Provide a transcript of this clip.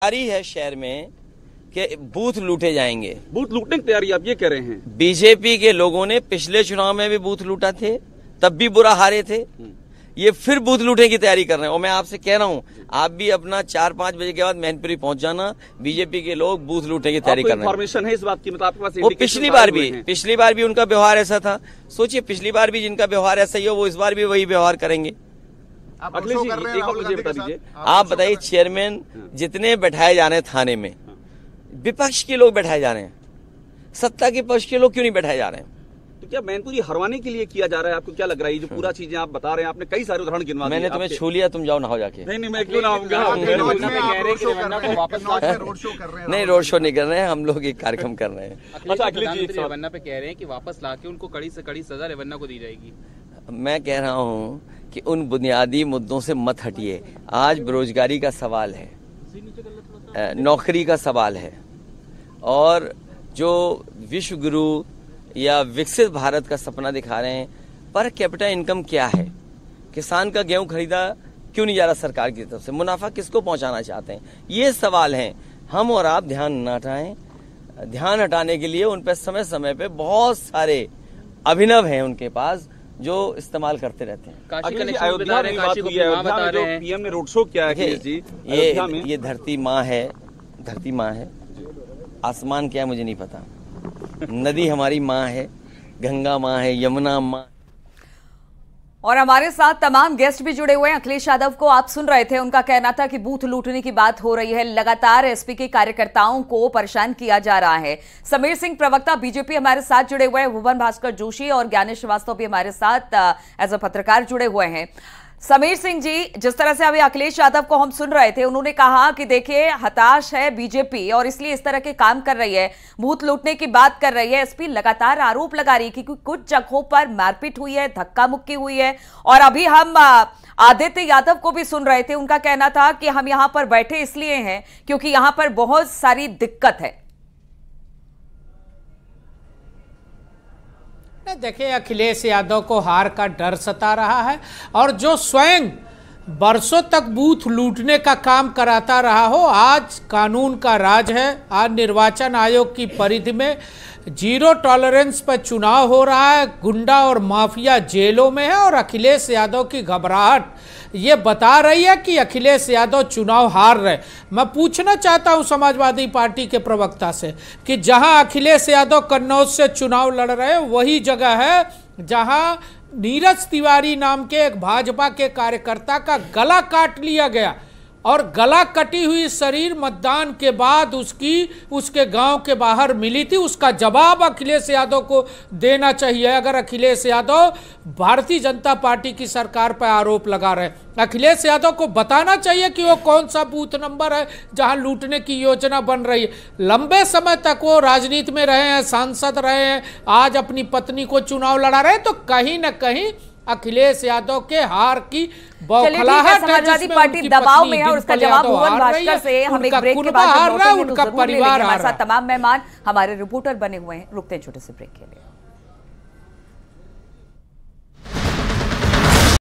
तैयारी है शहर में कि बूथ लूटे जाएंगे। बूथ लूटने की तैयारी आप ये कह रहे हैं? बीजेपी के लोगों ने पिछले चुनाव में भी बूथ लूटा थे, तब भी बुरा हारे थे। ये फिर बूथ लूटने की तैयारी कर रहे हैं। और मैं आपसे कह रहा हूं, आप भी अपना 4-5 बजे के बाद मैनपुरी पहुंच जाना। बीजेपी के लोग बूथ लूटने की तैयारी कर रहे हैं। इन्फॉर्मेशन है इस बात की? मतलब आपके पास वो पिछली बार भी उनका व्यवहार ऐसा था। सोचिए, पिछली बार भी जिनका व्यवहार ऐसा ही हो, वो इस बार भी वही व्यवहार करेंगे। अखिलेश जी, एक और मुझे बता दीजिए, आप बताइए, चेयरमैन जितने बैठाए जा रहे हैं थाने में, विपक्ष के लोग बैठाए जा रहे हैं, सत्ता के पक्ष के लोग क्यों नहीं बैठाए जा रहे हैं? तो क्या मैनपुरी हरवाने के लिए किया जा रहा है? आपको क्या लग रहा है? ये जो पूरा चीजें आप बता रहे हैं, आपने कई सारे उदाहरण गिनवा दिए। मैंने तुम्हें छू लिया, तुम जाओ नहाओ जाके। नहीं, मैं क्यों ना आऊंगा? नहीं, रोड शो नहीं कर रहे हैं, हम लोग एक कार्यक्रम कर रहे हैं। अच्छा, अखिलेश जी रेवन्ना पे कह रहे हैं कि वापस लाके उनको कड़ी से कड़ी सजा रेवन्ना को दी जाएगी। मैं कह रहा हूँ कि उन बुनियादी मुद्दों से मत हटिए। आज बेरोजगारी का सवाल है, नौकरी का सवाल है, और जो विश्व गुरु या विकसित भारत का सपना दिखा रहे हैं, पर कैपिटा इनकम क्या है? किसान का गेहूं खरीदा क्यों नहीं जा रहा सरकार की तरफ से? मुनाफा किसको पहुंचाना चाहते हैं? ये सवाल हैं। हम और आप ध्यान न हटाएं। ध्यान हटाने के लिए उन पर समय समय पे बहुत सारे अभिनव हैं उनके पास, जो इस्तेमाल करते रहते हैं। अयोध्या में बात हुई है, अयोध्या में जो पीएम ने रोड शो किया है अखिलेश जी, ये धरती माँ है, धरती माँ है। आसमान क्या है मुझे नहीं पता। नदी हमारी माँ है, गंगा माँ है, यमुना माँ। और हमारे साथ तमाम गेस्ट भी जुड़े हुए हैं। अखिलेश यादव को आप सुन रहे थे, उनका कहना था कि बूथ लूटने की बात हो रही है, लगातार एसपी के कार्यकर्ताओं को परेशान किया जा रहा है। समीर सिंह प्रवक्ता बीजेपी हमारे साथ जुड़े हुए हैं, भुवन भास्कर जोशी और ज्ञानेश श्रीवास्तव भी हमारे साथ एज अ पत्रकार जुड़े हुए हैं। समीर सिंह जी, जिस तरह से अभी अखिलेश यादव को हम सुन रहे थे, उन्होंने कहा कि देखिए, हताश है बीजेपी और इसलिए इस तरह के काम कर रही है, बूथ लूटने की बात कर रही है। एसपी लगातार आरोप लगा रही है कि कुछ जगहों पर मारपीट हुई है, धक्का मुक्की हुई है। और अभी हम आदित्य यादव को भी सुन रहे थे, उनका कहना था कि हम यहां पर बैठे इसलिए हैं क्योंकि यहां पर बहुत सारी दिक्कत है। देखिए, अखिलेश यादव को हार का डर सता रहा है, और जो स्वयं बरसों तक बूथ लूटने का काम कराता रहा हो, आज कानून का राज है। आज निर्वाचन आयोग की परिधि में जीरो टॉलरेंस पर चुनाव हो रहा है, गुंडा और माफिया जेलों में है, और अखिलेश यादव की घबराहट ये बता रही है कि अखिलेश यादव चुनाव हार रहे। मैं पूछना चाहता हूं समाजवादी पार्टी के प्रवक्ता से कि जहां अखिलेश यादव कन्नौज से चुनाव लड़ रहे हैं, वही जगह है जहां नीरज तिवारी नाम के एक भाजपा के कार्यकर्ता का गला काट लिया गया, और गला कटी हुई शरीर मतदान के बाद उसके गांव के बाहर मिली थी। उसका जवाब अखिलेश यादव को देना चाहिए। अगर अखिलेश यादव भारतीय जनता पार्टी की सरकार पर आरोप लगा रहे हैं, अखिलेश यादव को बताना चाहिए कि वो कौन सा बूथ नंबर है जहां लूटने की योजना बन रही है। लंबे समय तक वो राजनीति में रहे हैं, सांसद रहे हैं, आज अपनी पत्नी को चुनाव लड़ा रहे हैं, तो कहीं ना कहीं अखिलेश यादव के हार की बौखलाहट, समाजवादी पार्टी दबाव में है, और उसका जवाब भुवन भास्कर से हम एक ब्रेक के बाद उनका परिवार, हमारे साथ तमाम मेहमान हमारे रिपोर्टर बने हुए हैं। रुकते हैं छोटे से ब्रेक के लिए।